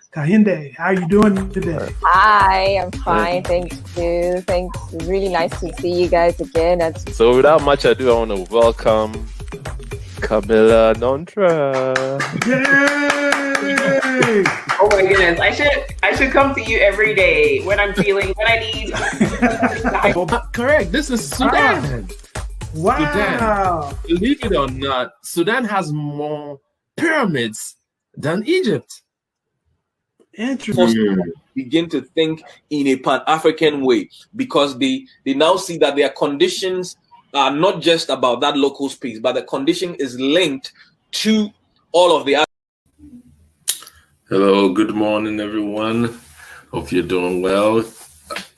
Kahinde, how are you doing today? Hi, I'm fine. Thank you. Thanks. It's really nice to see you guys again. So without much ado, I want to welcome Camilla Nontra. Yay! Oh my goodness. I should come to you every day when I'm feeling what I need. Correct. This is Sudan. Wow. Sudan. Believe it or not, Sudan has more pyramids than Egypt. Interesting. Begin to think in a Pan-African way, because they now see that their conditions are not just about that local space, but the condition is linked to all of the other. Hello, good morning, everyone. Hope you're doing well.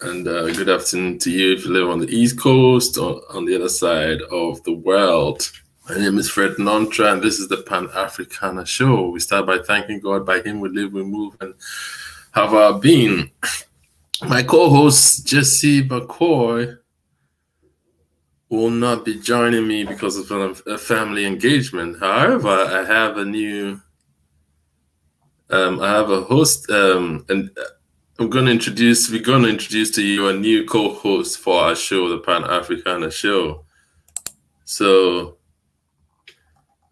And good afternoon to you if you live on the East Coast or on the other side of the world. My name is Fred Nontra, and this is the Pan-Africana show. We start by thanking God. By Him we live, we move, and have our being. My co-host, Jesse McCoy, will not be joining me because of a family engagement. However, I have a host, and we're going to introduce to you a new co-host for our show, the Pan-Africana show. So,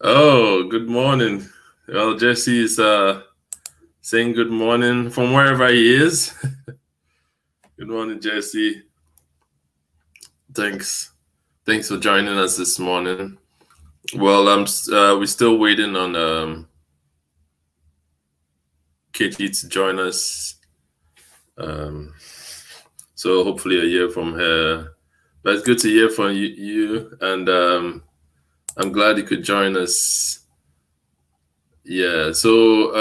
good morning. Well, Jesse is saying good morning from wherever he is. Good morning, Jesse. Thanks for joining us this morning. Well, we're still waiting on Katie to join us. So hopefully I hear from her. But it's good to hear from you, and I'm glad you could join us. Yeah, so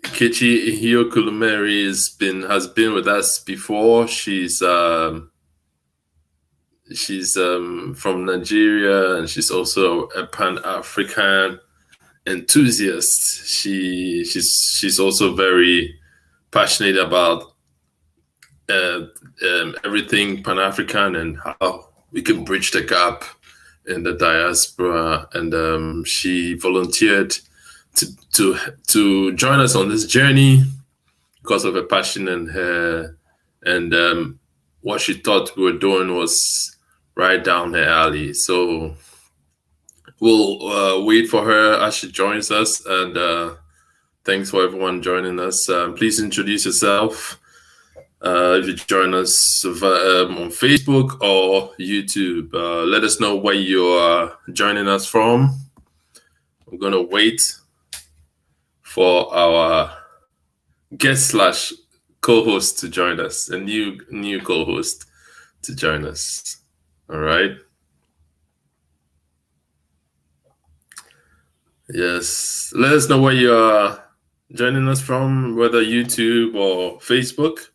Nkechi Iheukwumere has been with us before. She's from Nigeria, and she's also a Pan-African enthusiast. She's also very passionate about everything Pan-African and how we can bridge the gap in the diaspora. And she volunteered to join us on this journey because of her passion and her what she thought we were doing was right down her alley. So we'll wait for her as she joins us, and thanks for everyone joining us. Please introduce yourself if you join us on Facebook or YouTube. Let us know where you are joining us from. I'm going to wait for our guest / co-host to join us, a new co-host to join us. All right. Yes. Let us know where you are joining us from, whether YouTube or Facebook.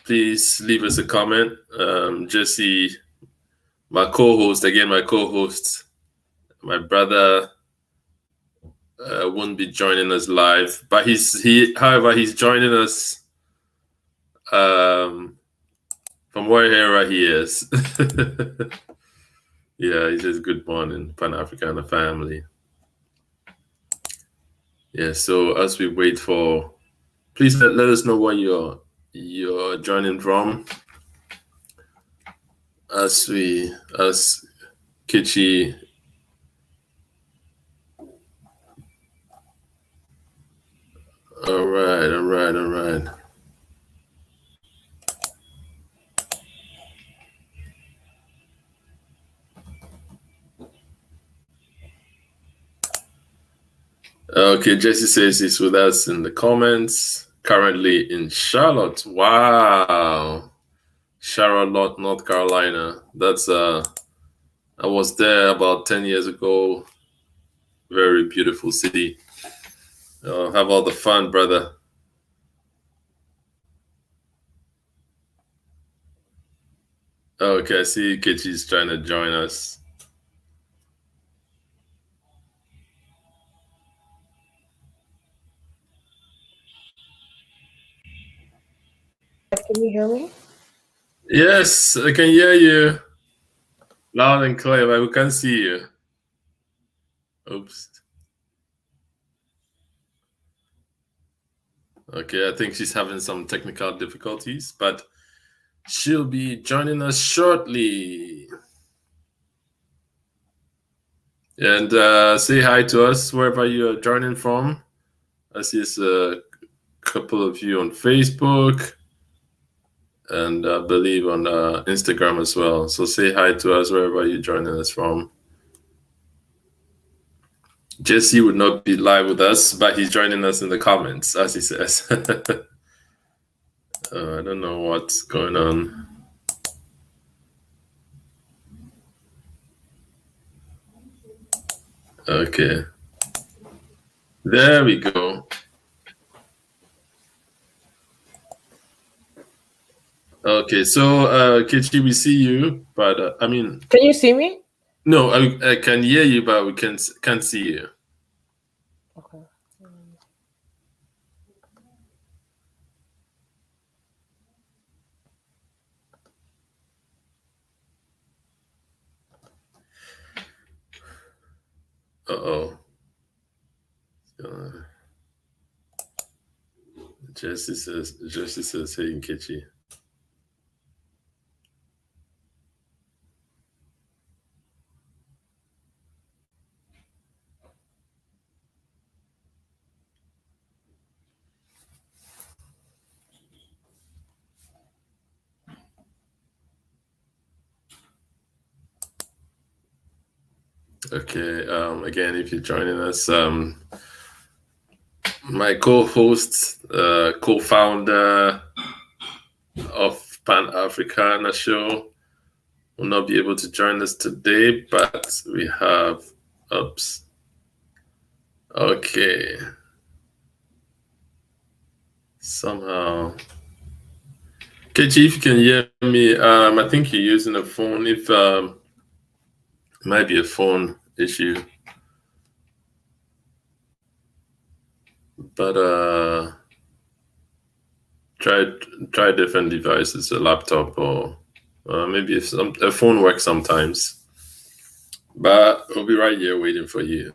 Please leave us a comment. Jesse, my co-host, my brother, won't be joining us live, but however, he's joining us from wherever he is. Yeah, he says good morning, Pan-Africana family. Yeah, so as we wait for, please let us know where you're joining from. As Nkechi. All right. Okay, Jesse says he's with us in the comments. Currently in Charlotte. Wow. Charlotte, North Carolina. That's I was there about 10 years ago. Very beautiful city. Have all the fun, brother. Okay, I see Nkechi's trying to join us. Can you hear me? Yes, I can hear you loud and clear, but we can't see you. Oops. Okay, I think she's having some technical difficulties, but she'll be joining us shortly. And say hi to us wherever you're joining from. I see a couple of you on Facebook and I believe on Instagram as well. So say hi to us wherever you're joining us from. Jesse would not be live with us, but he's joining us in the comments, as he says. I don't know what's going on. Okay. There we go. Okay, so Nkechi, we see you, but I mean, Can you see me? no, I can hear you, but we can't see you. Okay. Uh-oh. Jesse says, hey, Nkechi. Okay, again, if you're joining us, my co-host, co-founder of Pan-Africana show will not be able to join us today, but we have, oops. Okay. Somehow. Nkechi, if you can hear me, I think you're using a phone. If it might be a phone issue. But try different devices, a laptop or maybe if a phone works sometimes. But I'll be right here waiting for you.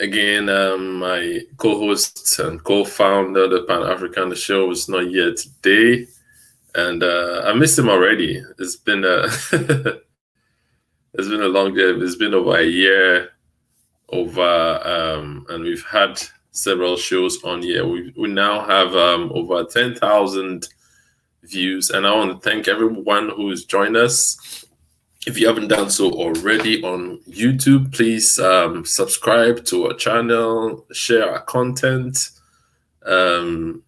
Again, my co-host and co-founder of the Pan-Africana show is not here today, and I missed him already. It's been it's been a long day. It's been over a year and we've had several shows on here. We now have over 10,000 views, and I want to thank everyone who's joined us. If you haven't done so already on YouTube, please subscribe to our channel, share our content, watch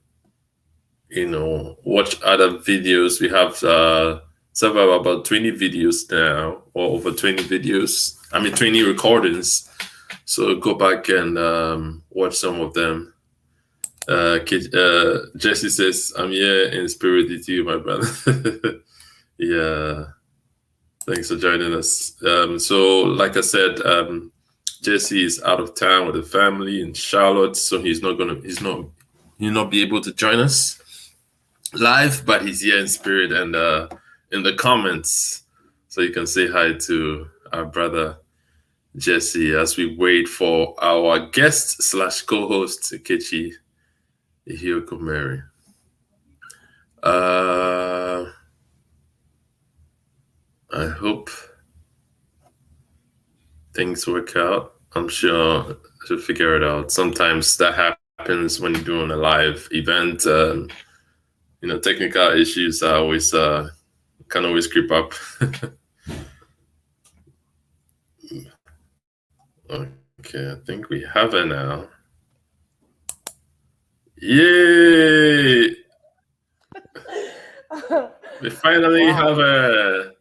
other videos. We have several, about 20 videos now, or over 20 videos. 20 recordings. So go back and watch some of them. Jesse says, I'm here in spirit with you, my brother. Yeah. Thanks for joining us. So like I said, Jesse is out of town with the family in Charlotte, so he'll not be able to join us live, but he's here in spirit and in the comments. So you can say hi to our brother Jesse as we wait for our guest / co-host Nkechi Iheukwumere. I hope things work out. I'm sure to figure it out. Sometimes that happens when you're doing a live event. Technical issues are always can always creep up. Okay, I think we have her now. Yay! We finally have her.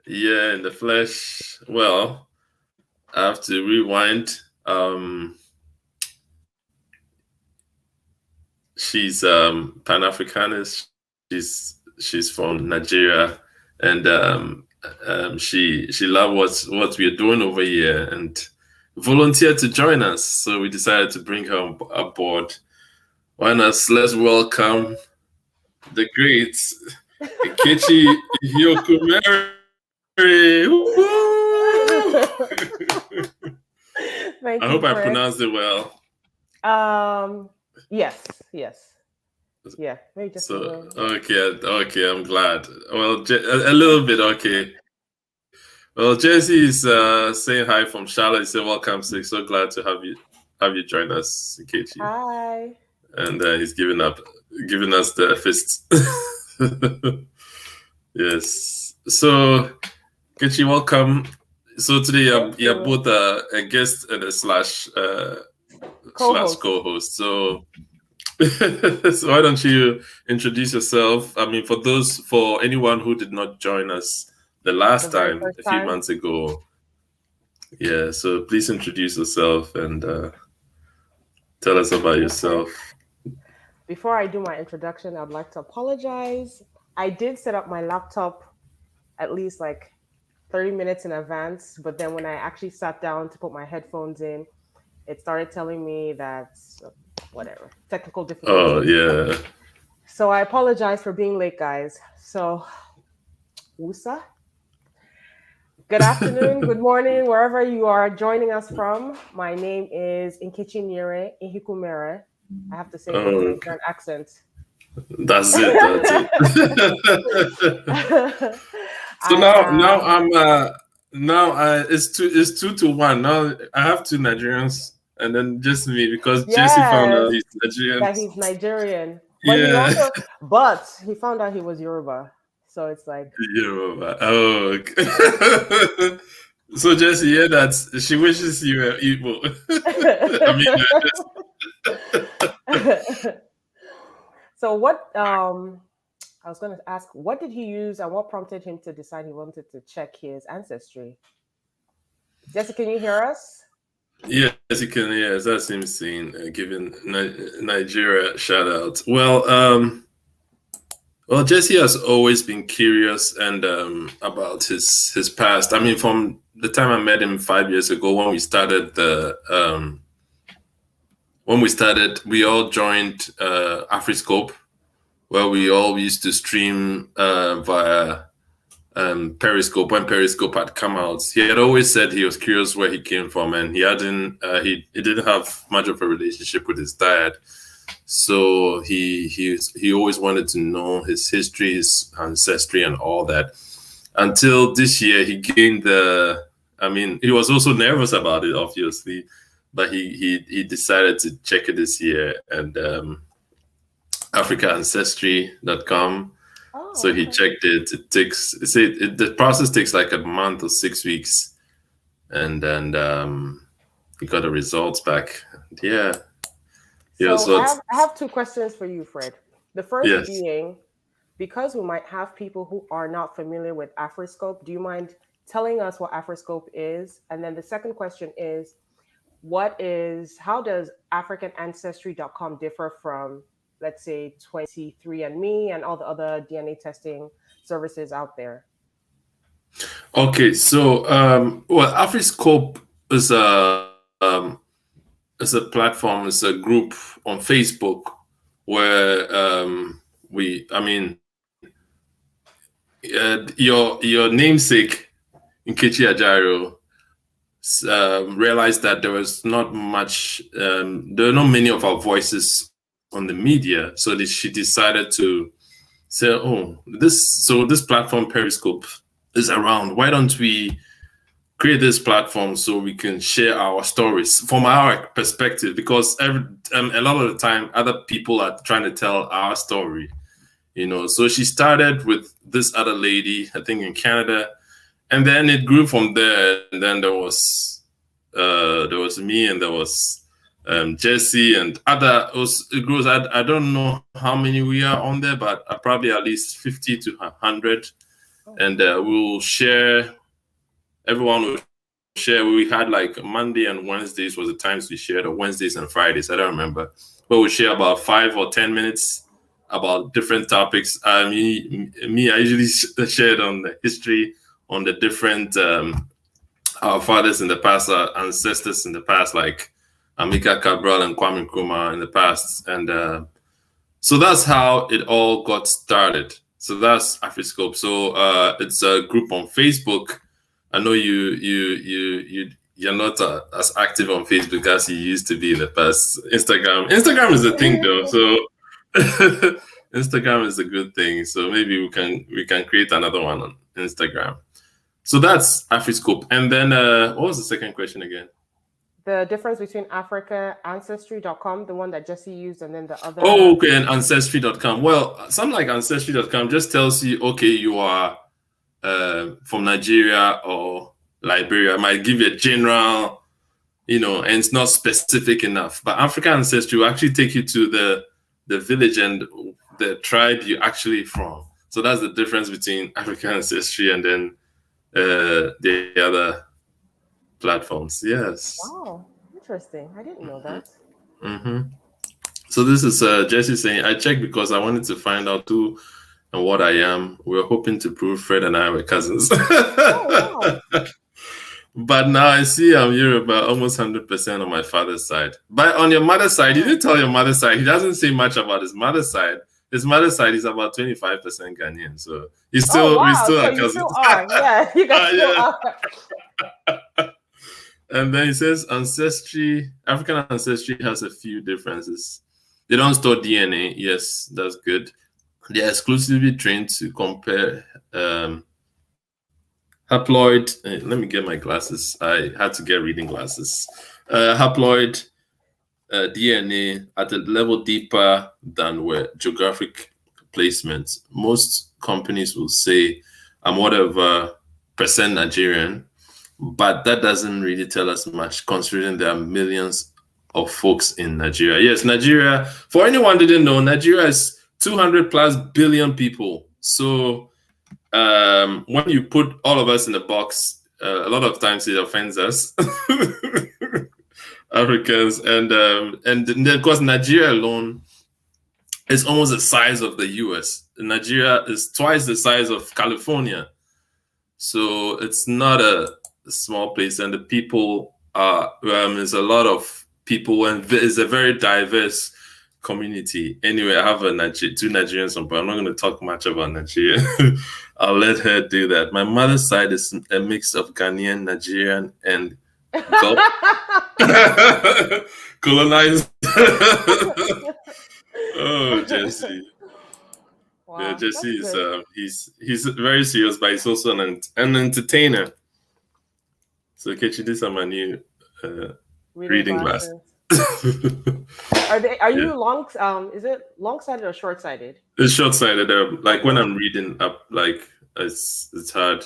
Yeah, in the flesh. Well, I have to rewind. She's Pan-Africanist. She's from Nigeria, and she loves what we are doing over here and volunteered to join us. So we decided to bring her aboard. Why not? Let's welcome the great Nkechi Iheukwumere. I hope I pronounced it well. Yes, yes. Yeah, maybe just a So little. okay, I'm glad. Well, a little bit okay. Well, Jesse is saying hi from Charlotte. He said, "Welcome, Six. So glad to have you join us, Nkechi." Hi. And he's giving us the fist. Yes. So, Nkechi, welcome. So today you're both a guest and a slash co-host. So, so why don't you introduce yourself? I mean, for anyone who did not join us the last time, a few months ago. Yeah, so please introduce yourself and tell us about yourself. Before I do my introduction, I'd like to apologize. I did set up my laptop at least like 30 minutes in advance, but then when I actually sat down to put my headphones in, it started telling me that whatever, technical difficulties. Oh, yeah. So I apologize for being late, guys. So, Wusa. Good afternoon, good morning, wherever you are joining us from. My name is Nkechi Iheukwumere. I have to say it with a Nigerian accent. That's it. So now it's 2-1. Now I have 2 Nigerians and then just me because Jesse found out he's Nigerian. That he's Nigerian. But but he found out he was Yoruba. So it's like Yoruba. Oh, okay. So Jesse, yeah, that she wishes you were evil. So what I was going to ask, what did he use and what prompted him to decide he wanted to check his ancestry? Jesse, can you hear us? Yes, you can. Yes, that's him saying, giving Nigeria a shout out. Well, Jesse has always been curious and about his past. I mean, from the time I met him 5 years ago when we started we all joined Afriscope, where we all used to stream via Periscope when Periscope had come out. He had always said he was curious where he came from, and he didn't have much of a relationship with his dad. So he always wanted to know his history, his ancestry, and all that. Until this year, he gained he was also nervous about it, obviously, but he decided to check it this year, and AfricaAncestry.com. So he checked it. The process takes like a month or 6 weeks, and then he got the results back. Yeah. So I have 2 questions for you, Fred. The first being, because we might have people who are not familiar with Afriscope, do you mind telling us what Afriscope is? And then the second question is, how does AfricanAncestry.com differ from, let's say, 23andMe and all the other DNA testing services out there? Okay, so Afriscope is a platform, it's a group on Facebook where your namesake Nkechi Iheukwumere realized that there was not much, there are not many of our voices on the media, so she decided to say, this platform Periscope is around. Why don't we create this platform so we can share our stories from our perspective? Because a lot of the time, other people are trying to tell our story, So she started with this other lady, I think in Canada, and then it grew from there. And then there was me, and there was Jesse, and it grows. I don't know how many we are on there, but probably at least 50 to 100, and we'll share. Everyone will share. We had like Monday and Wednesdays was the times we shared, or Wednesdays and Fridays, I don't remember. But we share about 5 or 10 minutes about different topics. I usually shared on the history, on the different our fathers in the past, our ancestors in the past, like Amika Cabral and Kwame Nkrumah in the past. And so that's how it all got started. So that's Afriscope. So it's a group on Facebook. I know you you're not as active on Facebook as you used to be in the past. Instagram is a thing though, so Instagram is a good thing. So maybe we can create another one on Instagram. So that's AfriScope. And then what was the second question again? The difference between Ancestry.com, the one that Jesse used, and then the other. Oh, okay, and Ancestry.com. Well, something like Ancestry.com just tells you, okay, you are from Nigeria or Liberia. It might give you a general, and it's not specific enough. But African Ancestry will actually take you to the village and the tribe you're actually from. So that's the difference between African Ancestry and then the other platforms. Yes. Wow, interesting. I didn't know that. Mm-hmm. So this is Jesse saying, I checked because I wanted to find out who and what I am. We were hoping to prove Fred and I were cousins. Oh, wow. But now I see I'm Yoruba almost 100% on my father's side. But on your mother's side, you didn't tell your mother's side. He doesn't say much about his mother's side. His mother's side is about 25% Ghanaian. So he's still, we still are cousins. You still are. Yeah, you guys still are. And then he says African ancestry has a few differences. They don't store DNA. Yes, that's good. They're exclusively trained to compare haploid. Let me get my glasses. I had to get reading glasses. Haploid DNA at a level deeper than where geographic placement. Most companies will say I'm whatever percent Nigerian, but that doesn't really tell us much considering there are millions of folks in Nigeria. Yes, Nigeria, for anyone who didn't know, Nigeria is 200 plus billion people. So when you put all of us in a box, a lot of times it offends us, Africans. And then, of course, Nigeria alone is almost the size of the US. Nigeria is twice the size of California. So it's not a small place. And the people there's a lot of people, and it's a very diverse community. Anyway, I have two Nigerians on, but I'm not going to talk much about Nigeria. I'll let her do that. My mother's side is a mix of Ghanaian, Nigerian, and colonized. Oh, Jesse. Wow, yeah, Jesse is he's very serious, but he's also an entertainer. So, Nkechi, these are my new reading glasses. Are you long? Is it long-sighted or short-sighted? It's short-sighted. Like when I'm reading up, like it's hard.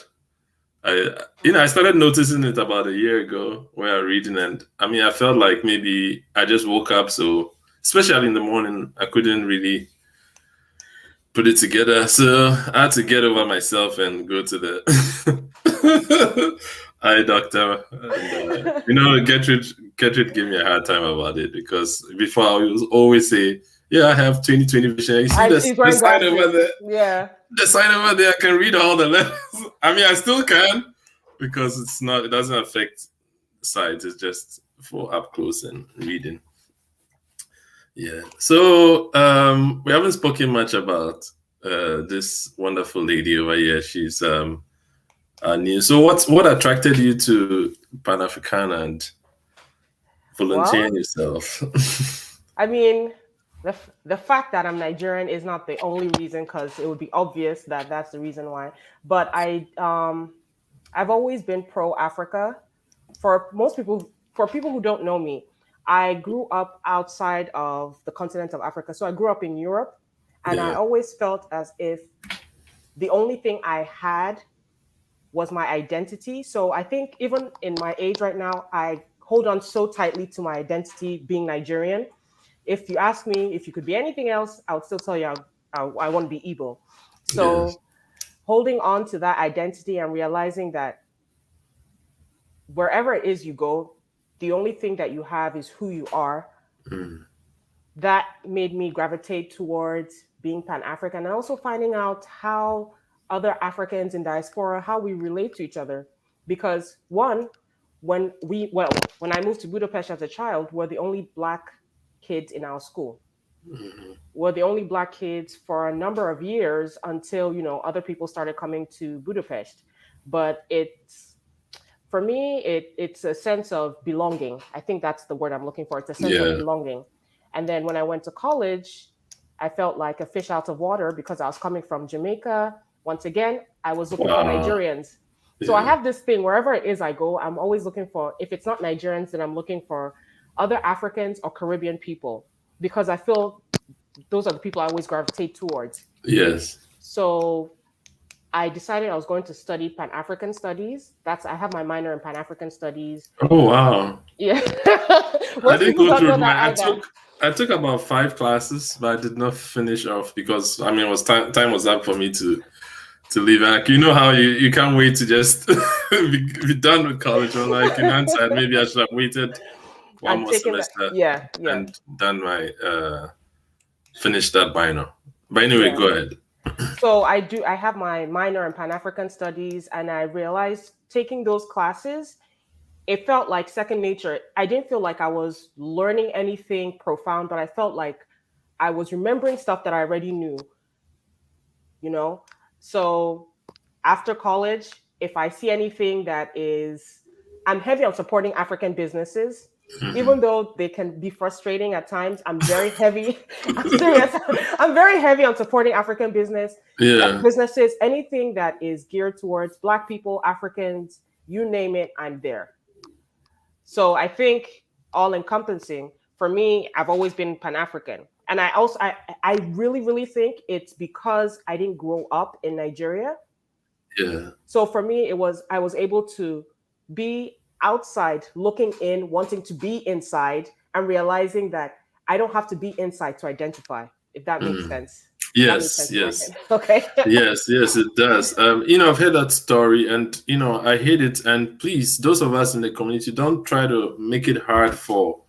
I started noticing it about a year ago when I was reading, and I felt like maybe I just woke up, so especially in the morning, I couldn't really put it together. So I had to get over myself and go to the eye doctor. And, Gertrude gave me a hard time about it because before I was always say, yeah, I have 20/20 vision. You see the sign over there? Yeah. The sign over there, I can read all the letters. I still can because it doesn't affect sight. It's just for up close and reading. Yeah. So we haven't spoken much about this wonderful lady over here. She's new. So what attracted you to Pan-Africana and volunteering yourself? The fact that I'm Nigerian is not the only reason, because it would be obvious that that's the reason why. But I've always been pro-Africa. For people who don't know me, I grew up outside of the continent of Africa. So I grew up in Europe, and I always felt as if the only thing I had was my identity. So I think even in my age right now, I hold on so tightly to my identity being Nigerian. If you ask me if you could be anything else, I would still tell you I want to be Igbo. So holding on to that identity and realizing that wherever it is you go, the only thing that you have is who you are. That made me gravitate towards being Pan-African, and also finding out how other Africans in diaspora, how we relate to each other. Because when I moved to Budapest as a child, we're the only Black kids in our school. We're the only Black kids for a number of years until, other people started coming to Budapest. But for me, it's a sense of belonging. I think that's the word I'm looking for. It's a sense of belonging. And then when I went to college, I felt like a fish out of water because I was coming from Jamaica. Once again, I was looking for Nigerians. So I have this thing, wherever it is I go, I'm always looking for, if it's not Nigerians, then I'm looking for other Africans or Caribbean people, because I feel those are the people I always gravitate towards. Yes. So I decided I was going to study Pan-African studies. I have my minor in Pan-African studies. Oh, wow. Yeah. I didn't go through I took about 5 classes, but I did not finish off because, I mean, it was time was up for me to leave. And you know how you can't wait to just be done with college. Or like in hindsight, maybe I should have waited one more semester and done my finish that minor. But anyway, go ahead. So I have my minor in Pan-African studies, and I realized taking those classes, it felt like second nature. I didn't feel like I was learning anything profound, but I felt like I was remembering stuff that I already knew, you know? So after college, if I see anything that I'm heavy on supporting African businesses. Even though they can be frustrating at times, I'm very heavy. I'm serious. I'm very heavy on supporting African businesses. Anything that is geared towards Black people, Africans, you name it, I'm there. So I think all encompassing, for me, I've always been Pan-African. And I really, really think it's because I didn't grow up in Nigeria. Yeah. So for me, I was able to be outside looking in, wanting to be inside, and realizing that I don't have to be inside to identify, if that makes sense. Yes. Okay. yes, it does. I've heard that story, and I hate it. And please, those of us in the community, don't try to make it hard for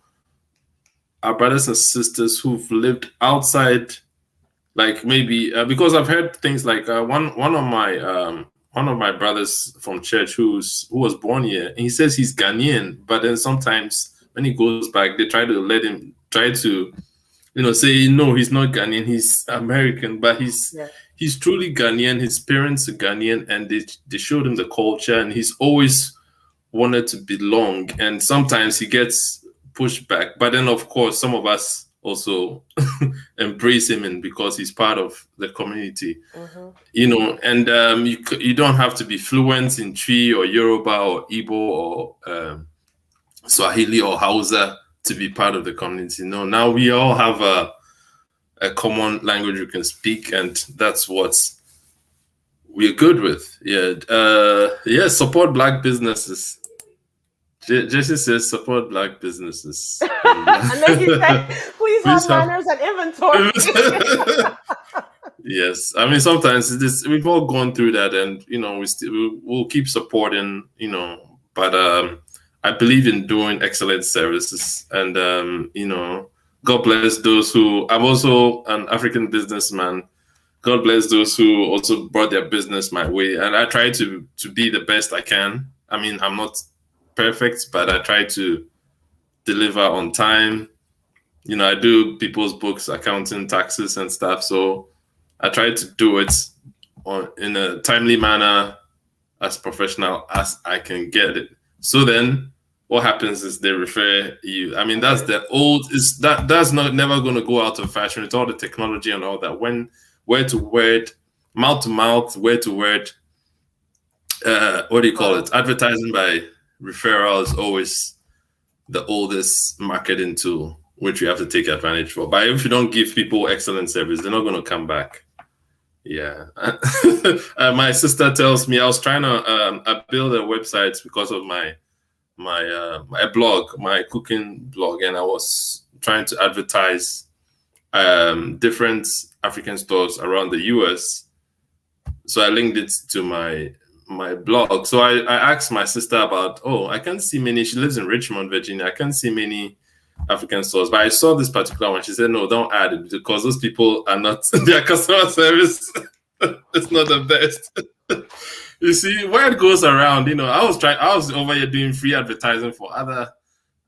our brothers and sisters who've lived outside, like maybe because I've heard things like one of my brothers from church who was born here, and he says he's Ghanaian, but then sometimes when he goes back, they try to let him say no, he's not Ghanaian, he's American, but he's truly Ghanaian. His parents are Ghanaian, and they showed him the culture, and he's always wanted to belong. And sometimes he gets pushed back, but then of course some of us also embrace him, and because he's part of the community, and you don't have to be fluent in Twi or Yoruba or Igbo or Swahili or Hausa to be part of the community. Now we all have a common language we can speak, and that's what we're good with. Support Black businesses. Jesse says support Black businesses. And then he said, please have manners and inventory. Yes. I mean, sometimes we've all gone through that, and, we'll keep supporting, but I believe in doing excellent services, and, God bless those who, I'm also an African businessman. God bless those who also brought their business my way. And I try to be the best I can. I mean, I'm not perfect, but I try to deliver on time. I do people's books, accounting, taxes, and stuff. So I try to do it in a timely manner, as professional as I can get it. So then what happens is they refer you. I mean, that's that's never going to go out of fashion. It's all the technology and all that. When word to word, mouth to mouth, word to word, what do you call it? Advertising by referral is always the oldest marketing tool, which we have to take advantage for. But if you don't give people excellent service, they're not going to come back. Yeah. My sister tells me I was trying to build a website because of my blog, my cooking blog, and I was trying to advertise different African stores around the US. So I linked it to my blog. So I asked my sister about, I can't see many. She lives in Richmond, Virginia. I can't see many African stores, but I saw this particular one. She said, no, don't add it because those people are not, their customer service it's not the best. You see, where it goes around, I was over here doing free advertising for other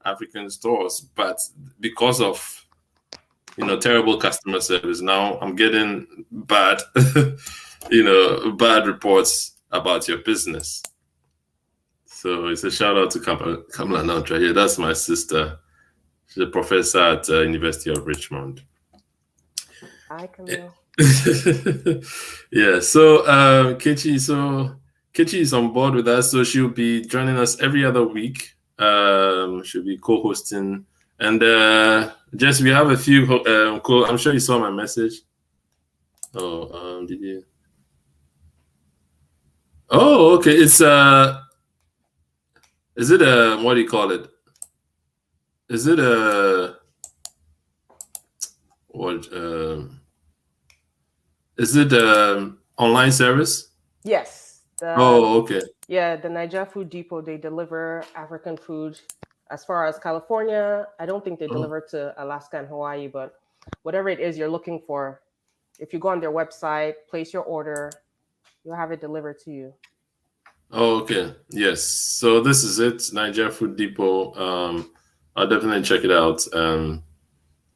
African stores, but because of, terrible customer service, now I'm getting bad, bad reports about your business. So it's a shout out to Kamala Nantra. Yeah, that's my sister. She's a professor at University of Richmond. Hi, Camille. Yeah. So Nkechi is on board with us. So she'll be joining us every other week. She'll be co-hosting. And Jess, we have a few. I'm sure you saw my message. Oh, did you? Oh, okay. It's is it a, what do you call it? Is it a, what, is it a online service? Yes. Okay. Yeah, the Niger Food Depot, they deliver African food as far as California. I don't think they deliver to Alaska and Hawaii, but whatever it is you're looking for, if you go on their website, place your order, you'll have it delivered to you. Oh, okay. Yes. So this is it, Niger Food Depot. I'll definitely check it out.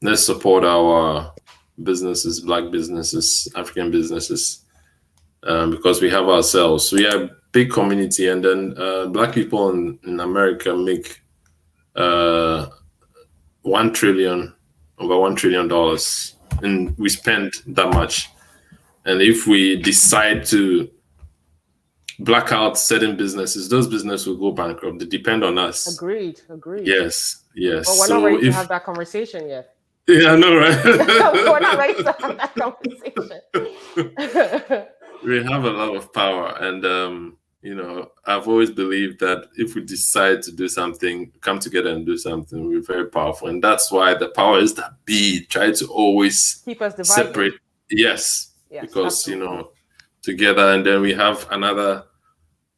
Let's support our businesses, Black businesses, African businesses, because we have ourselves. We are a big community, and then Black people in America make over $1 trillion, and we spend that much. And if we decide to black out certain businesses, those businesses will go bankrupt. They depend on us. Agreed. Yes. But we're not ready to have that conversation yet. Yeah, I know, right? We're not ready to have that conversation. We have a lot of power, and I've always believed that if we decide to do something, come together and do something, we're very powerful, and that's why the power is that be. Try to always keep us divided. Separate. Yes, because absolutely. Together, and then we have another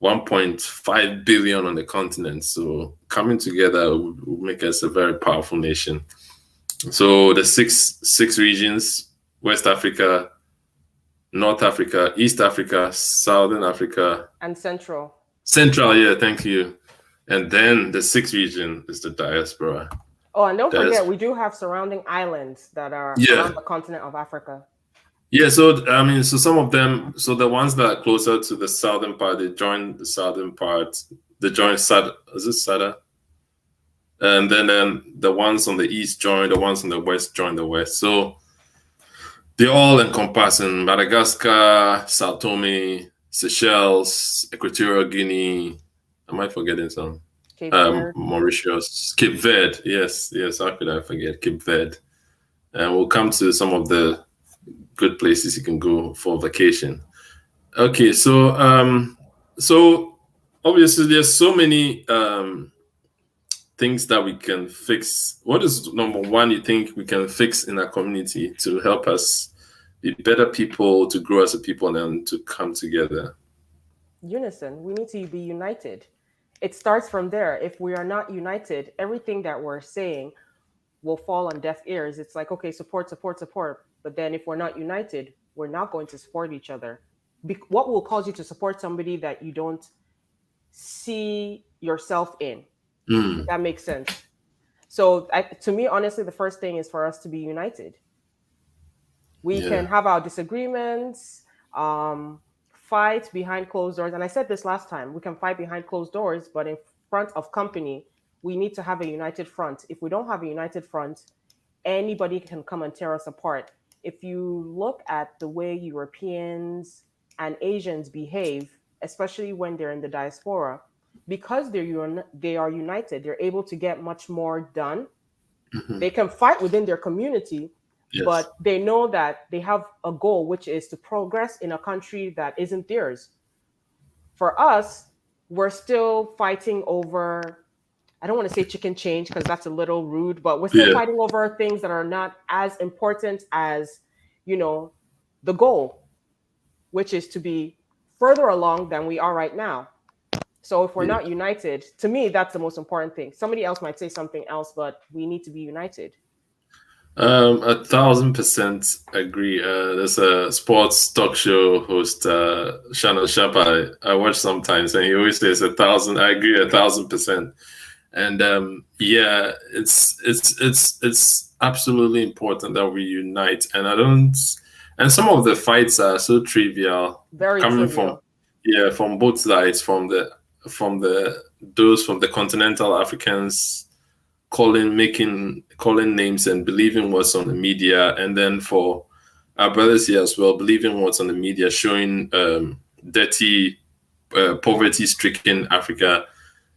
1.5 billion on the continent. So coming together will make us a very powerful nation. So the six regions: West Africa, North Africa, East Africa, Southern Africa, and Central. Central, yeah, thank you. And then the sixth region is the diaspora. Oh, and don't forget, we do have surrounding islands that are around the continent of Africa. Yeah, so some of them, so the ones that are closer to the southern part, they join the southern part. They join Sada. Is it Sada? And then the ones on the east join, the ones on the west join the west. So they all encompass in Madagascar, Sao Tome, Seychelles, Equatorial Guinea. Am I forgetting some? Cape Verde. Mauritius, Cape Verde. Yes. How could I forget Cape Verde? And we'll come to some of the good places you can go for vacation. Okay, so obviously there's so many things that we can fix. What is number one you think we can fix in our community to help us be better people, to grow as a people, and to come together? Unison. We need to be united. It starts from there. If we are not united, everything that we're saying will fall on deaf ears. It's like, okay, support. But then if we're not united, we're not going to support each other. What will cause you to support somebody that you don't see yourself in? If that makes sense. So to me, honestly, the first thing is for us to be united. We can have our disagreements, fight behind closed doors. And I said this last time, we can fight behind closed doors, but in front of company, we need to have a united front. If we don't have a united front, anybody can come and tear us apart. If you look at the way Europeans and Asians behave, especially when they're in the diaspora, because they are united, they're able to get much more done. Mm-hmm. They can fight within their community, but they know that they have a goal, which is to progress in a country that isn't theirs. For us, we're still fighting over, I don't want to say chicken change because that's a little rude, but we're still fighting over things that are not as important as, the goal, which is to be further along than we are right now. So if we're not united, to me, that's the most important thing. Somebody else might say something else, but we need to be united. 1,000% agree. There's a sports talk show host, Shannon Sharp, I watch sometimes, and he always says 1,000. I agree 1,000%. And it's absolutely important that we unite. And some of the fights are so trivial, very coming trivial. from both sides, from the those from the continental Africans calling names and believing what's on the media, and then for our brothers here as well, believing what's on the media, showing dirty, poverty-stricken Africa.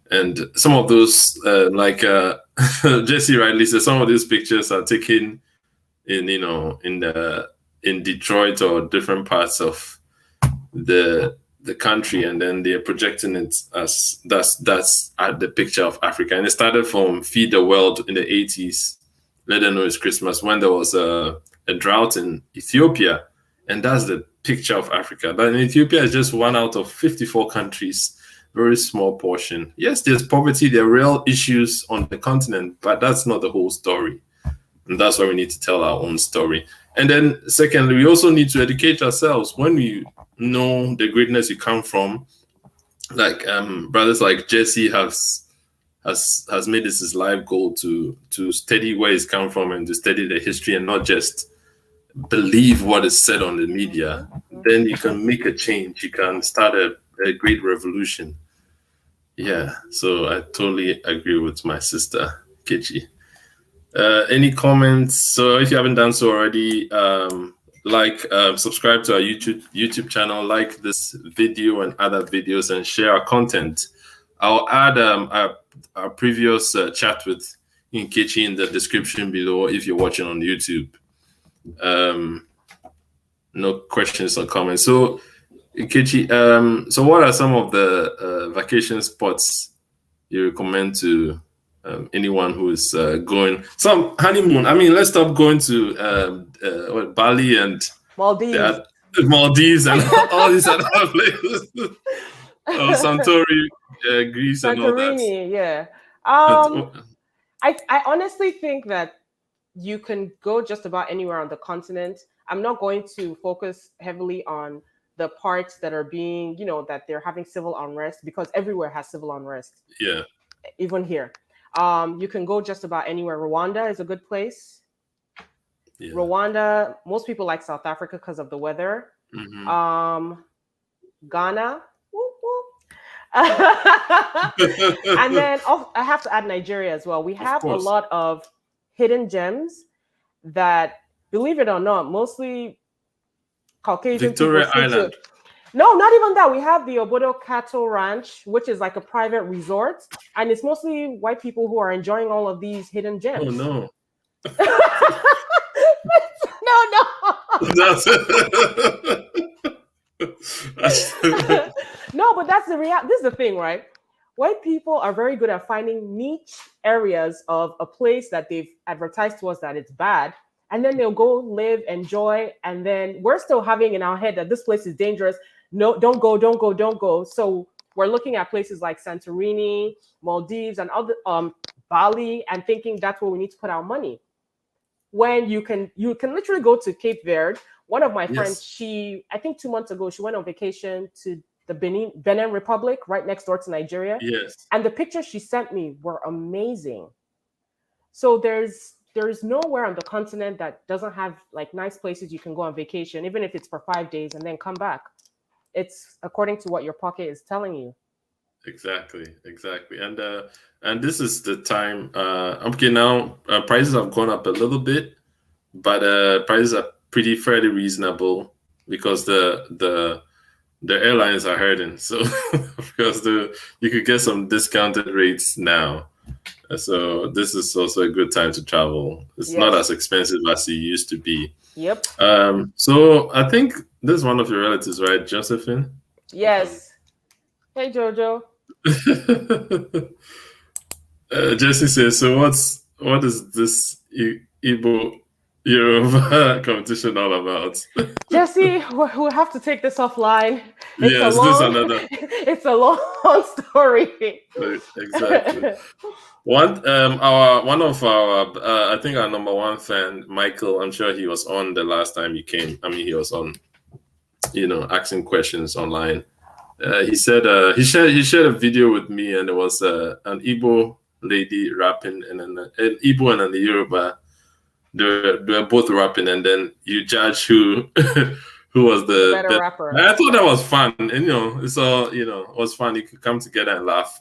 And some of those, like Jesse rightly said, some of these pictures are taken in Detroit or different parts of the country, and then they're projecting it as that's the picture of Africa. And it started from Feed the World in the 80s. Let them know it's Christmas, when there was a drought in Ethiopia, and that's the picture of Africa. But in Ethiopia is just one out of 54 countries, very small portion. Yes, there's poverty, there are real issues on the continent, but that's not the whole story. And that's why we need to tell our own story. And then secondly, we also need to educate ourselves. When we know the greatness you come from, like brothers like Jesse has made this his life goal to study where he's come from and to study the history and not just believe what is said on the media. Then you can make a change. You can start a great revolution. Yeah, so I totally agree with my sister, Nkechi. Any comments? So if you haven't done so already, subscribe to our YouTube channel, like this video and other videos, and share our content. I'll add our previous chat with Nkechi in the description below if you're watching on YouTube. No questions or comments. So Nkechi, so what are some of the vacation spots you recommend to anyone who is going some honeymoon? I mean, let's stop going to Bali and Maldives and all these other places. Santorini, Greece, and all that. Yeah. I honestly think that you can go just about anywhere on the continent. I'm not going to focus heavily on the parts that are being, that they're having civil unrest, because everywhere has civil unrest. Yeah. Even here. You can go just about anywhere. Rwanda is a good place. Yeah. Rwanda, most people like South Africa because of the weather. Mm-hmm. Ghana. And then I have to add Nigeria as well. We have a lot of hidden gems that, believe it or not, mostly Caucasian Victoria Island. No, not even that. We have the Obodo Cattle Ranch, which is like a private resort, and it's mostly white people who are enjoying all of these hidden gems. Oh no. No, but that's the reality. This is the thing, right? White people are very good at finding niche areas of a place that they've advertised to us that it's bad, and then they'll go live, enjoy, and then we're still having in our head that this place is dangerous. No, don't go. So we're looking at places like Santorini, Maldives, and other Bali, and thinking that's where we need to put our money. When you can literally go to Cape Verde. One of my friends, I think 2 months ago, she went on vacation to the Benin Republic, right next door to Nigeria. Yes. And the pictures she sent me were amazing. So there's nowhere on the continent that doesn't have like nice places you can go on vacation, even if it's for 5 days and then come back. It's according to what your pocket is telling you. Exactly. And this is the time. Okay, now prices have gone up a little bit, but prices are fairly reasonable because the airlines are hurting. So because you could get some discounted rates now. So this is also a good time to travel. It's not as expensive as it used to be. Yep. So I think this is one of your relatives, right, Josephine? Yes. Hey, Jojo. Jesse says, so what is this Igbo Yoruba competition all about? Jesse, we'll have to take this offline. It's a long story. Exactly. One of our I think our number one fan, Michael, I'm sure he was on the last time you came. I mean, he was on, asking questions online. He said he shared a video with me, and there was an Igbo lady rapping, and an Igbo and an Yoruba. They're both rapping, and then you judge who was the better rapper. I thought that was fun, and it's all it was fun. You could come together and laugh.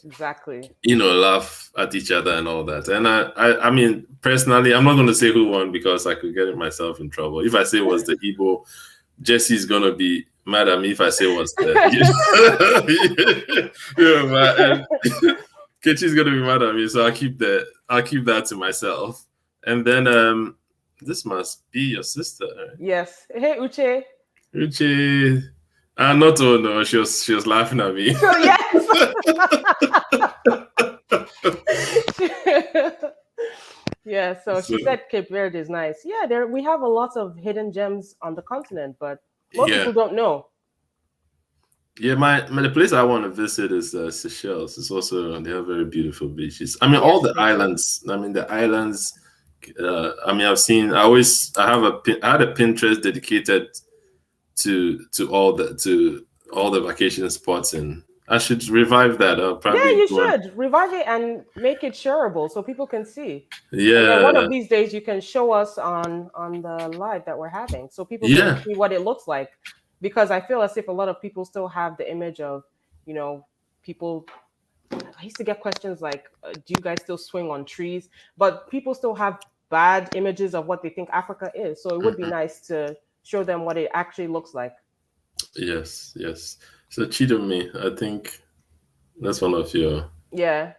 Exactly. Laugh at each other and all that. And I mean, personally, I'm not going to say who won because I could get myself in trouble. If I say it was the Igbo, Jesse's going to be mad at me if I say it was the... Nkechi's going to be mad at me, so I'll keep that to myself. And then this must be your sister. Right? Yes. Hey, Uche. Uche. Not oh no, she was laughing at me. So, yes. Yeah, so she said Cape Verde is nice. Yeah, we have a lot of hidden gems on the continent, but most people don't know. Yeah, the place I want to visit is Seychelles. It's also, they have very beautiful beaches. I mean, all the islands. I mean, the islands. I mean, I had a Pinterest dedicated to all the vacation spots, and I should revive that. Yeah, you should revive it and make it shareable so people can see. Yeah, and one of these days you can show us on the live that we're having, so people can see what it looks like. Because I feel as if a lot of people still have the image of, people. I used to get questions like, "Do you guys still swing on trees?" But people still have bad images of what they think Africa is. So it would be nice to show them what it actually looks like. Yes. So Chidome, I think that's one of your... Yeah.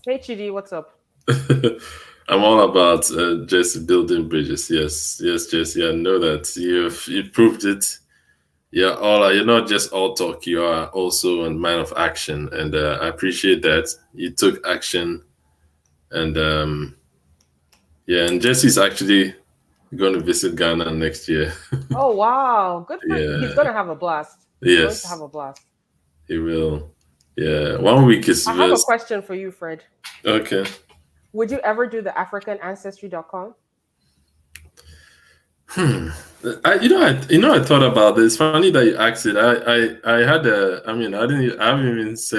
Hey Chidi, what's up? I'm all about just building bridges. Yes, Jesse. I know that you've proved it. You're not just all talk. You are also a man of action, and I appreciate that you took action. And and Jesse's actually going to visit Ghana next year. Oh wow, good for him. He's going to have a blast. He's going to have a blast. He will. Yeah, 1 week is. I have a question for you, Fred. Okay. Would you ever do the AfricanAncestry.com? I thought about this. Funny that you asked it. I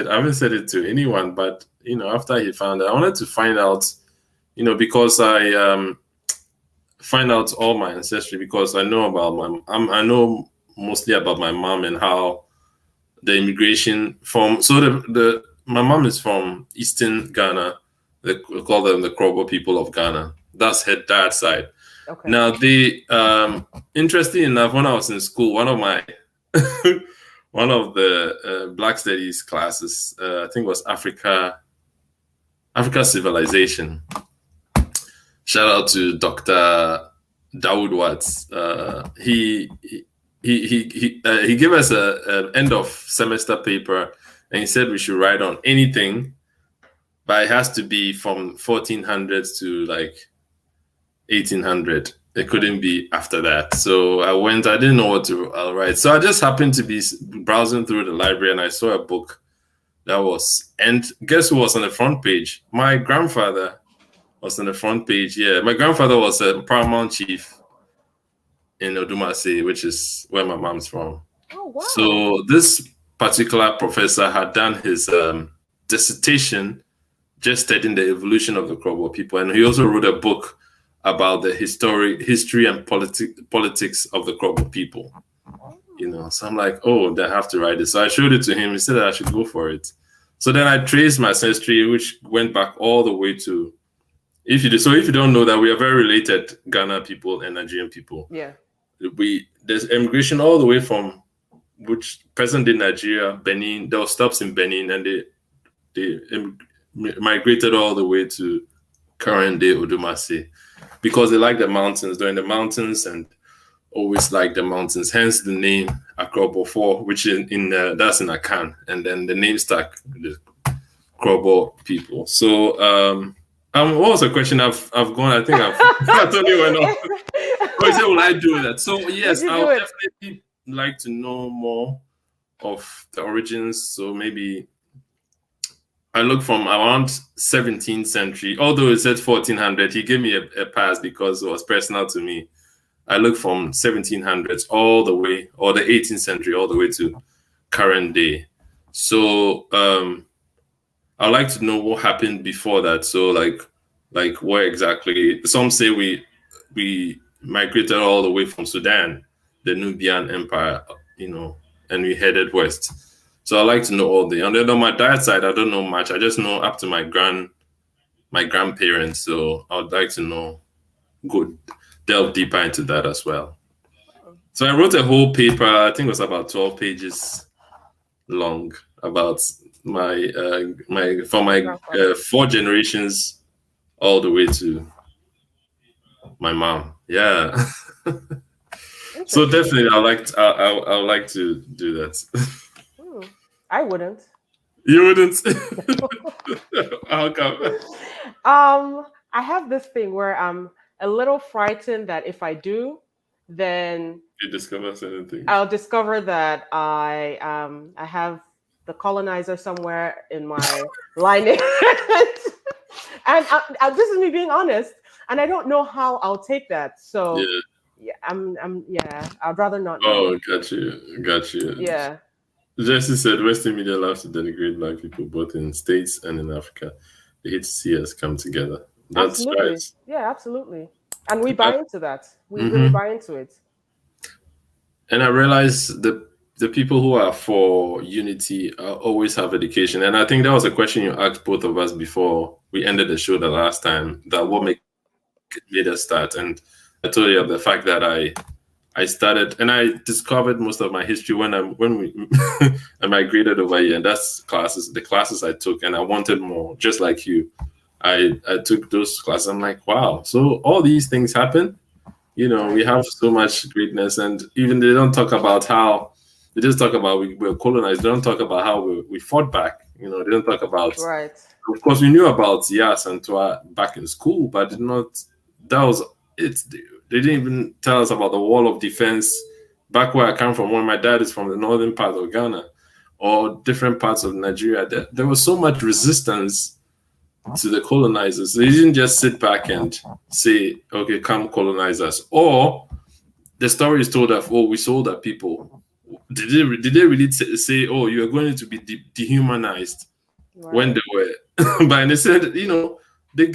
haven't said it to anyone, but after he found it, I wanted to find out, because I find out all my ancestry, because I know about I know mostly about my mom and how the immigration from. So my mom is from Eastern Ghana. We call them the Krobo people of Ghana. That's her dad's side. Okay. Now, interesting enough, when I was in school, one of the Black Studies classes, I think was Africa Civilization. Shout out to Dr. Dawood Watts. He gave us an end of semester paper, and he said we should write on anything, but it has to be from 1400s to like 1800. It couldn't be after that. So I didn't know what to write. So I just happened to be browsing through the library, and I saw a book and guess who was on the front page? My grandfather was on the front page. Yeah, my grandfather was a paramount chief in Odumase, which is where my mom's from. Oh, wow. So this particular professor had done his dissertation just studying the evolution of the Krobo people. And he also wrote a book about the history and politics of the Krobo people. So I'm like, oh, I have to write it. So I showed it to him. He said that I should go for it. So then I traced my ancestry, which went back all the way to, if you don't know that we are very related, Ghana people and Nigerian people. Yeah. There's immigration all the way from present-day Nigeria, Benin. There were stops in Benin, and they migrated all the way to current-day Odumase, because they like the mountains. They're in the mountains and always like the mountains. Hence the name Akrobo 4, which that's in Akan. And then the name stuck, the Krobo people. So what was the question? I've gone. I think I totally went off. Or say, will I do that? So yes, I would definitely like to know more of the origins. So maybe I look from around 17th century, although it said 1400. He gave me a pass because it was personal to me. I look from 1700s all the way, or the 18th century, all the way to current day. So I'd like to know what happened before that. So like where exactly? Some say we migrated all the way from Sudan, the Nubian Empire, and we headed west. So I like to know all the. And then on my dad's side, I don't know much. I just know up to my grandparents. So I would like to know, delve deeper into that as well. So I wrote a whole paper. I think it was about 12 pages long about my 4 generations all the way to my mom. Yeah. So definitely, I like to do that. I wouldn't. You wouldn't? How come? I have this thing where I'm a little frightened that if I do, then you discover certain things. I'll discover that I have the colonizer somewhere in my lineage. And this is me being honest, and I don't know how I'll take that. So yeah, I'd rather not know. Oh, got you. Yeah. Jesse said Western media loves to denigrate Black people both in States and in Africa. They hate to see us come together. That's absolutely. Right. Yeah, absolutely. And we buy into that. We really buy into it. And I realize the people who are for unity always have education. And I think that was a question you asked both of us before we ended the show the last time, that what made us start. And I told you of the fact that I started and I discovered most of my history when we I migrated over here, and that's the classes I took, and I wanted more, just like you. I took those classes. I'm like, wow, so all these things happen. You know, we have so much greatness, and even they don't talk about how they just talk about we were colonized. They don't talk about how we fought back. You know, they don't talk about. Right. Of course, we knew about Yas and Twa back in school, but did not. That was it. They didn't even tell us about the wall of defense back where I come from. When my dad is from the northern part of Ghana, or different parts of Nigeria, there was so much resistance to the colonizers. They didn't just sit back and say, okay, come colonize us. Or the story is told of, oh, we sold our people. Did they really say, oh, you are going to be dehumanized? Right. When they were, but they said, you know, they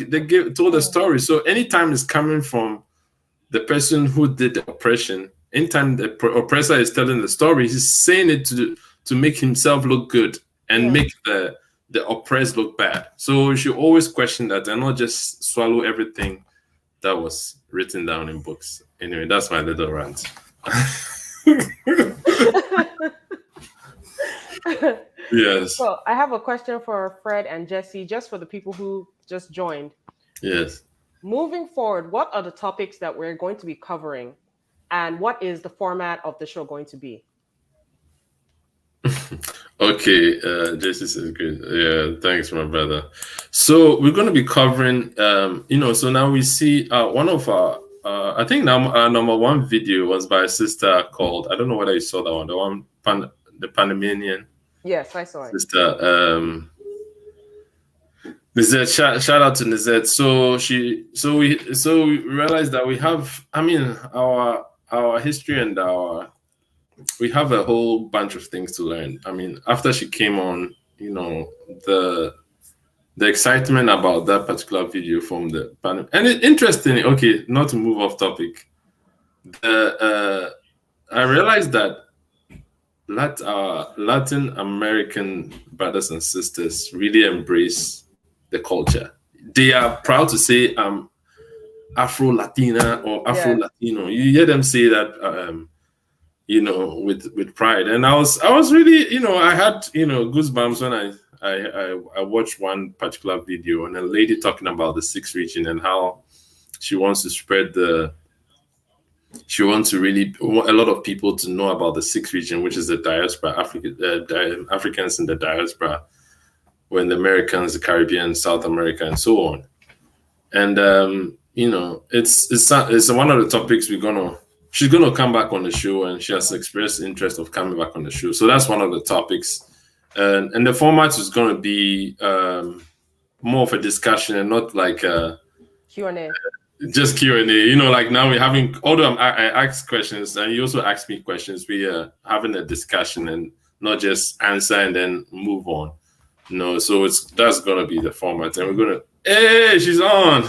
told a story. So anytime it's coming from the person who did the oppression, anytime the oppressor is telling the story, he's saying it to make himself look good and make the oppressed look bad. So you should always question that and not just swallow everything that was written down in books. Anyway, that's my little rant. Yes. So I have a question for Fred and Jesse, just for the people who just joined. Yes. Moving forward, what are the topics that we're going to be covering, and what is the format of the show going to be? Okay, Jesse says good. Yeah, thanks, my brother. So we're going to be covering, so now we see one of our, I think our number one video was by a sister called, I don't know whether you saw that one, the one, the Panamanian. Yes, I saw it. Sister, Nizet, shout out to Nizet. So we realized that we have, our history and we have a whole bunch of things to learn. I mean, after she came on, you know, the excitement about that particular video from the panel, and interesting. Okay, not to move off topic. I realized that Latin American brothers and sisters really embrace the culture. They are proud to say Afro-Latina or Afro-Latino. You hear them say that with pride. And I was really, I had, goosebumps when I watched one particular video and a lady talking about the sixth region and how she wants to spread she wants to really a lot of people to know about the sixth region, which is the diaspora, Africans in the diaspora, when the Americans, the Caribbean, South America, and so on. And it's one of the topics she's gonna come back on the show, and she has expressed interest of coming back on the show. So that's one of the topics, and the format is gonna be more of a discussion and not like Q&A. Just Q&A. Like now we're having. Although I ask questions, and you also ask me questions, we are having a discussion and not just answer and then move on. No, so that's gonna be the format, and we're gonna. Hey, she's on.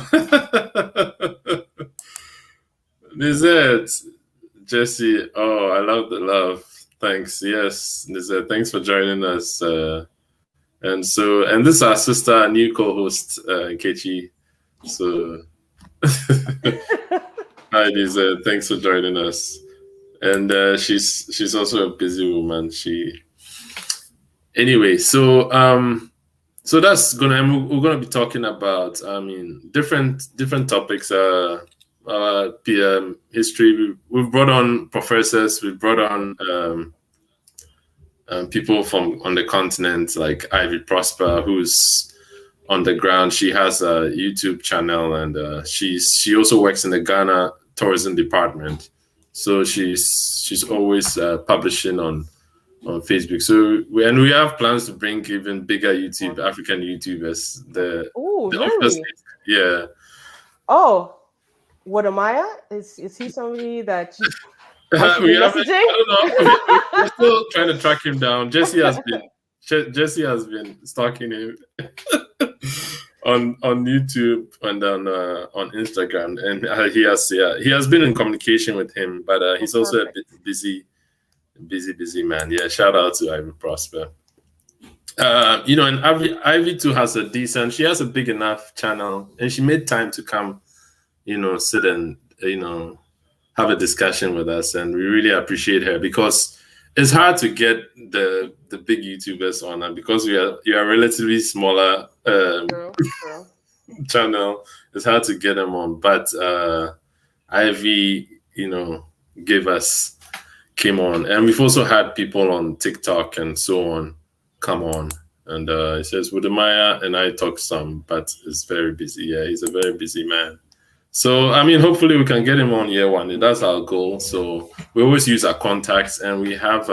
Is it Jesse? Oh, I love the love. Thanks. Yes, thanks for joining us. And this is our sister, our new co-host, Nkechi. So, hi, Liza. Thanks for joining us. And she's also a busy woman. Anyway. So that's we're gonna be talking about different topics. PM history. We've brought on professors. We've brought on people from on the continent, like Ivy Prosper, who's on the ground. She has a YouTube channel, and she also works in the Ghana tourism department. So she's always publishing on Facebook. So we have plans to bring even bigger African YouTubers. Really? Yeah. Oh, Wadamaya? Is he somebody that you I don't know. We're still trying to track him down. Jesse has been stalking him on YouTube and on Instagram, and he has been in communication with him, but he's also a bit busy man. Yeah, shout out to Ivy Prosper. And Ivy too has she has a big enough channel, and she made time to come, sit and have a discussion with us, and we really appreciate her, because it's hard to get the big YouTubers on, and because you are relatively smaller channel, it's hard to get them on. But Ivy, came on, and we've also had people on TikTok and so on come on. And he says, Wudemaya and I talk some, but it's very busy. Yeah, he's a very busy man. So, hopefully we can get him on year one. That's our goal. So we always use our contacts, and we have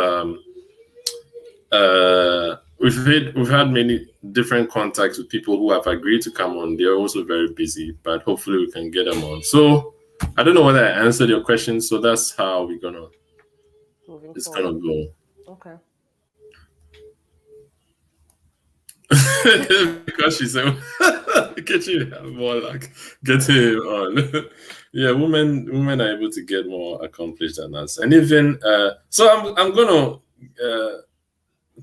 we've had many different contacts with people who have agreed to come on. They're also very busy, but hopefully we can get them on. So I don't know whether I answered your question. So that's how we're gonna go. Okay. Because she said, "Get you more luck, get him on." Yeah, women are able to get more accomplished than us, and even so, I'm gonna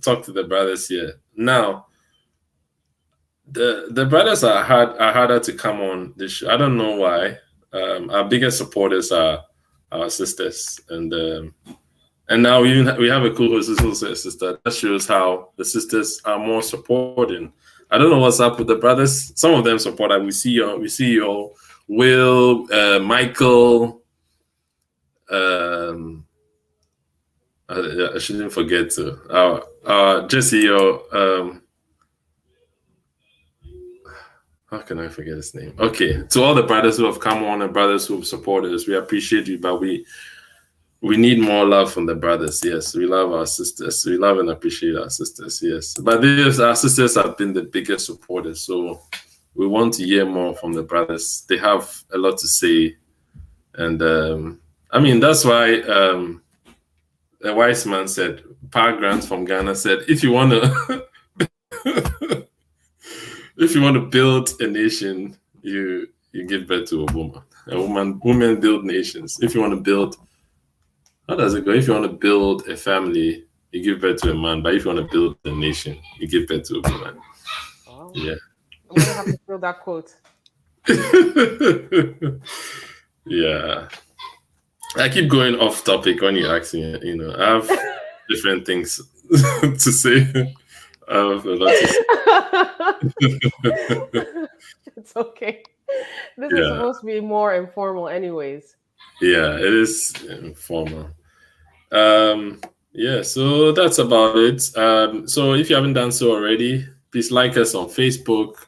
talk to the brothers here now. The brothers are harder to come on this show. I don't know why. Our biggest supporters are our sisters, and now we have a co-host who's also a sister. That shows how the sisters are more supporting. I don't know what's up with the brothers. Some of them support us. We see you, Will, Michael. I shouldn't forget to Jesse. How can I forget his name? Okay, to all the brothers who have come on and brothers who have supported us, we appreciate you, but we need more love from the brothers. Yes, we love our sisters. We love and appreciate our sisters. Yes, but our sisters have been the biggest supporters. So we want to hear more from the brothers. They have a lot to say, and that's why a wise man said, Pa Grant from Ghana said, if you want to, if you want to build a nation, you give birth to a woman. Women build nations. If you want to build, how does it go? If you want to build a family, you give birth to a man. But if you want to build a nation, you give birth to a woman. Wow. Yeah. I'm gonna have to fill that quote. Yeah. I keep going off topic when you ask me. I have different things to say. I have a lot to say. It's okay. This is supposed to be more informal, anyways. Yeah, it is informal. So that's about it. So if you haven't done so already, please like us on Facebook.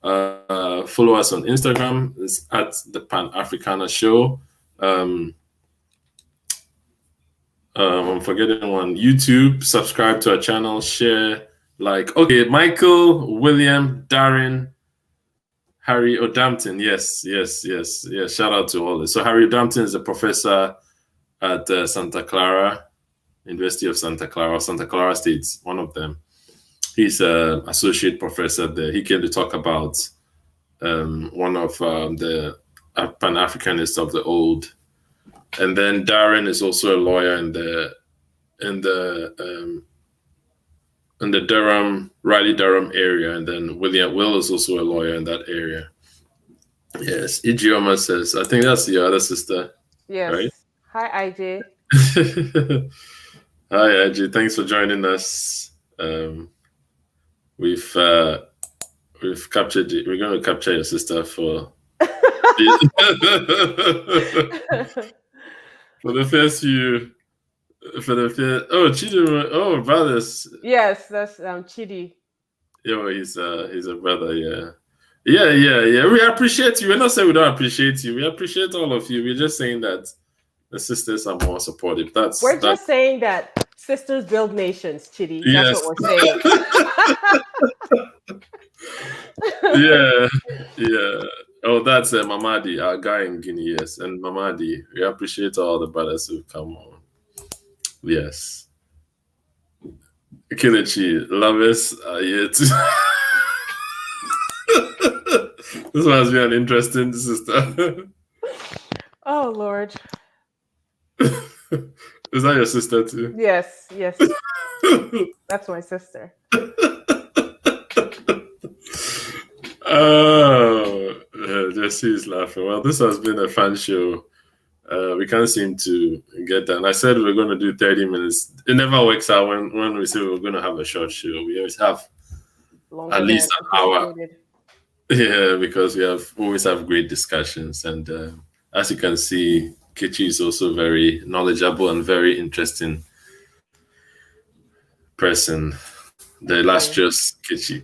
Follow us on Instagram. It's at the Pan-Africana Show. I'm forgetting one. YouTube. Subscribe to our channel. Share. Okay, Michael, William, Darren, Harry O'Dampton. Yes. Shout out to all this. So Harry O'Dampton is a professor at Santa Clara, University of Santa Clara State, one of them. He's an associate professor there. He came to talk about one of the Pan-Africanists of the old. And then Darren is also a lawyer in the in the Raleigh Durham area, and then Will is also a lawyer in that area. Yes, Ijeoma says, I think that's your other sister. Yes. Right? Hi, IJ. Hi, IJ. Thanks for joining us. We've captured you. We're going to capture your sister for for the first few. Chidi, brothers. Yes, that's Chidi. Yeah, he's a brother. Yeah. We appreciate you. We're not saying we don't appreciate you. We appreciate all of you. We're just saying that the sisters are more supportive. We're just saying that sisters build nations, Chidi. Yes. That's what we're saying. Yeah. Oh, that's Mamadi, our guy in Guinea. Yes, and Mamadi. We appreciate all the brothers who come on. Yes. Kelechi, lovers are yet. This must be an interesting sister. Oh, Lord. Is that your sister too? Yes. That's my sister. Oh, Jesse is laughing. Well, this has been a fun show. We can't seem to get done. I said we're going to do 30 minutes. It never works out when we say we're going to have a short show. We always have at least an hour. Yeah, because we always have great discussions. And as you can see, Nkechi is also very knowledgeable and very interesting person. The illustrious Nkechi.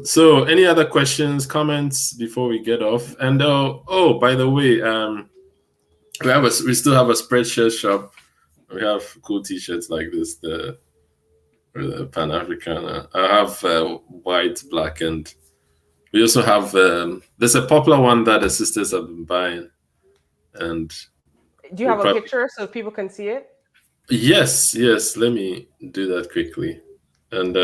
So any other questions, comments before we get off? And by the way, we still have a spreadshirt shop. We have cool t-shirts like this, the Pan-Africana. I have white, black, and we also have there's a popular one that the sisters have been buying. And do you have a picture so people can see it? Yes. Let me do that quickly. And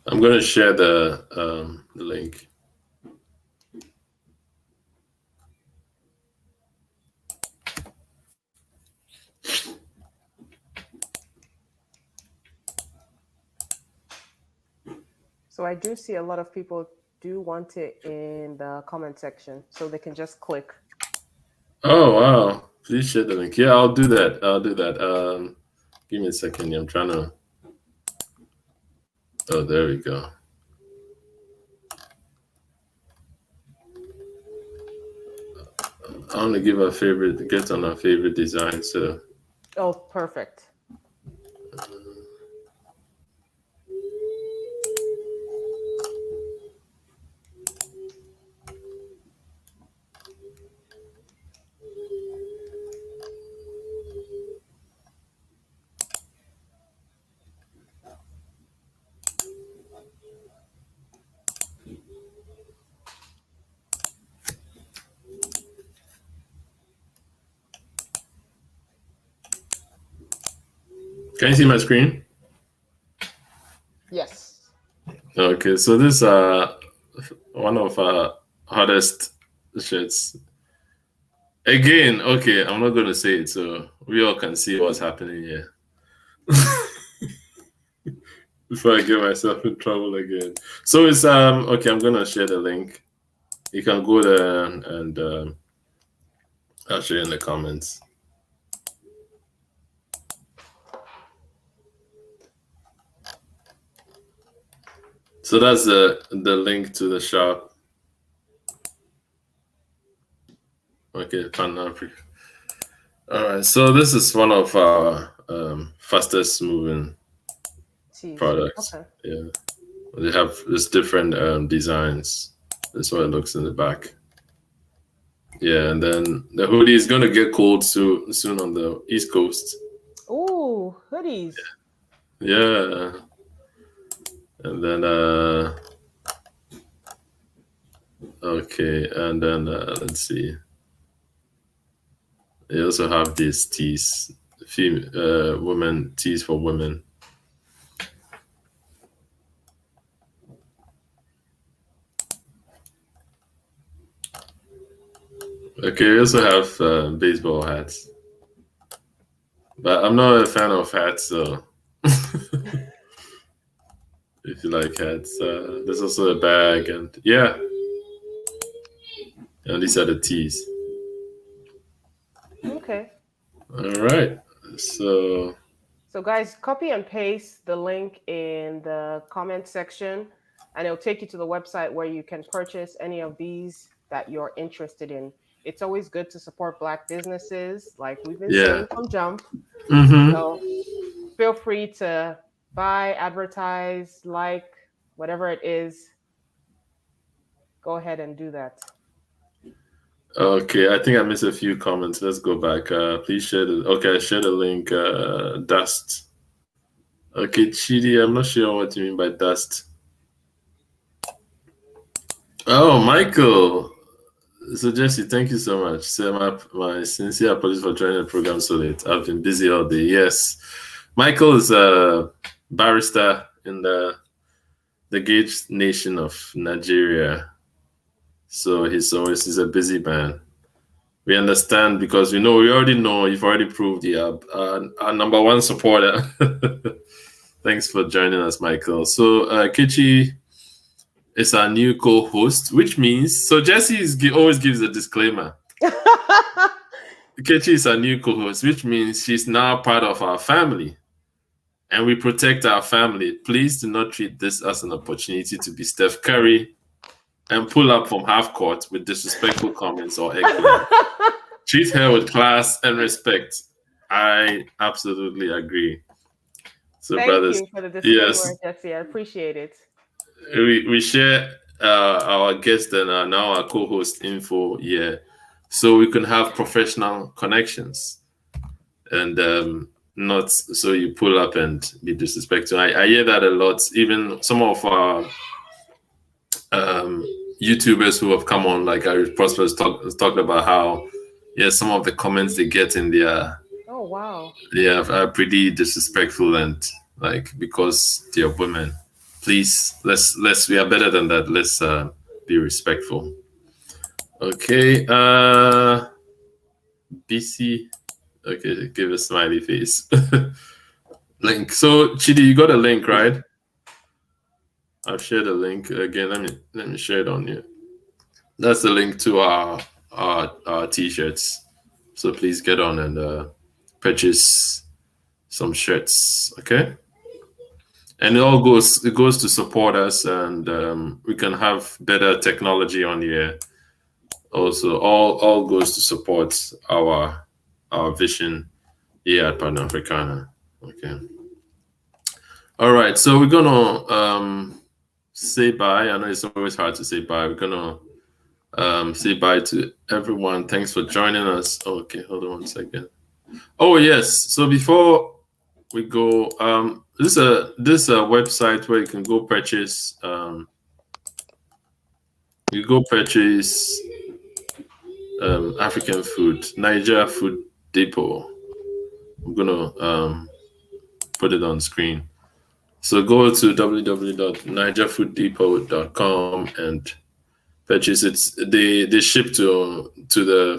I'm going to share the link. So I do see a lot of people do want it in the comment section, so they can just click. Oh, wow. Please share the link. Yeah, I'll do that. Give me a second. I'm trying to... Oh, there we go. I want to get on our favorite design. So. Oh, perfect. Can you see my screen? Yes. Okay, so this one of our hottest shirts. Again, okay, I'm not going to say it so we all can see what's happening here. Before I get myself in trouble again. So it's okay, I'm going to share the link. You can go there and I'll share in the comments. So that's the link to the shop. Okay, Pan-Africa. All right, so this is one of our fastest moving products. Okay. Yeah, they have this different designs. That's what it looks in the back. Yeah, and then the hoodie is gonna get cold soon on the East Coast. Ooh, hoodies. Yeah. And then okay, and then let's see. They also have these tees, women tees for women. Okay, we also have baseball hats, but I'm not a fan of hats, so if you like hats, there's also a bag, and yeah, and these are the tees. Okay. All right, so guys, copy and paste the link in the comment section, and it'll take you to the website where you can purchase any of these that you're interested in. It's always good to support Black businesses, like we've been saying from jump. So feel free to buy, advertise, like, whatever it is. Go ahead and do that. Okay, I think I missed a few comments. Let's go back. Please share the. Okay, I shared the link. Dust. Okay, Chidi, I'm not sure what you mean by dust. Oh, Michael. So Jesse, thank you so much. Say my sincere apologies for joining the program so late. I've been busy all day. Yes, Michael is a barrister in the Gage nation of Nigeria. So he's a busy man. We understand because we already know you've already proved you are our number one supporter. Thanks for joining us, Michael. So Nkechi is our new co-host, which means Jesse always gives a disclaimer. Nkechi is our new co-host, which means she's now part of our family, and we protect our family. Please do not treat this as an opportunity to be Steph Curry and pull up from half court with disrespectful comments or eggplant. Treat her with class and respect. I absolutely agree. So, Thank brothers, you for the disclaimer, yes, Jesse. I appreciate it. We share our guest and now our co-host info here, so we can have professional connections, and not so you pull up and be disrespectful. I hear that a lot. Even some of our YouTubers who have come on, like Irish Prosperous, talked about how some of the comments they get in their are pretty disrespectful, and like because they're women. Please, let's we are better than that. Let's be respectful. Okay, BC. Okay, give a smiley face. Link. So Chidi, you got a link, right? I've shared a link again. Let me share it on you. That's the link to our t-shirts. So please get on and purchase some shirts. Okay. And it goes to support us, and we can have better technology on here. Also, all goes to support our vision here at Pan-Africana. Okay. All right, so we're gonna say bye. I know it's always hard to say bye. We're gonna say bye to everyone. Thanks for joining us. Okay, hold on one second. Oh yes. So before we go, this is a website where you can go purchase. You go purchase African food, Niger Food Depot. I'm gonna put it on screen. So go to www.nigerfooddepot.com and purchase it. They ship to the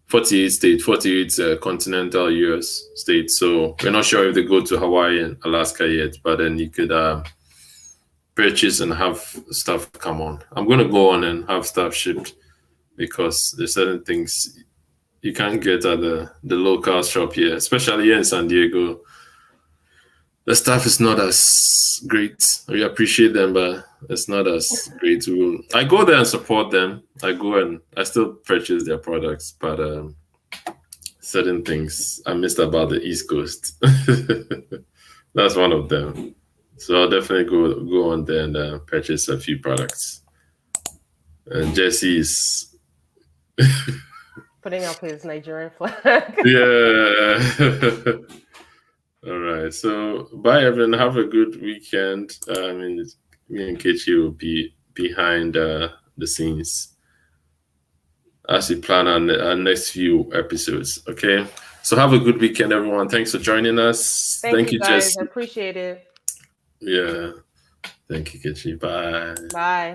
48 continental US states. So we're not sure if they go to Hawaii and Alaska yet, but then you could purchase and have stuff come on. I'm going to go on and have stuff shipped because there's certain things you can't get at the local shop here, especially here in San Diego. The stuff is not as great. We appreciate them, but it's not as great. I go there and support them. I go and I still purchase their products, but certain things I missed about the East Coast. That's one of them. So I'll definitely go on there and purchase a few products. And Jesse's putting up his Nigerian flag. Yeah. All right. So bye, everyone. Have a good weekend. Me and Nkechi will be behind the scenes as we plan our next few episodes. Okay. So have a good weekend, everyone. Thanks for joining us. Thank you, guys. Jesse. I appreciate it. Yeah. Thank you, Nkechi. Bye. Bye.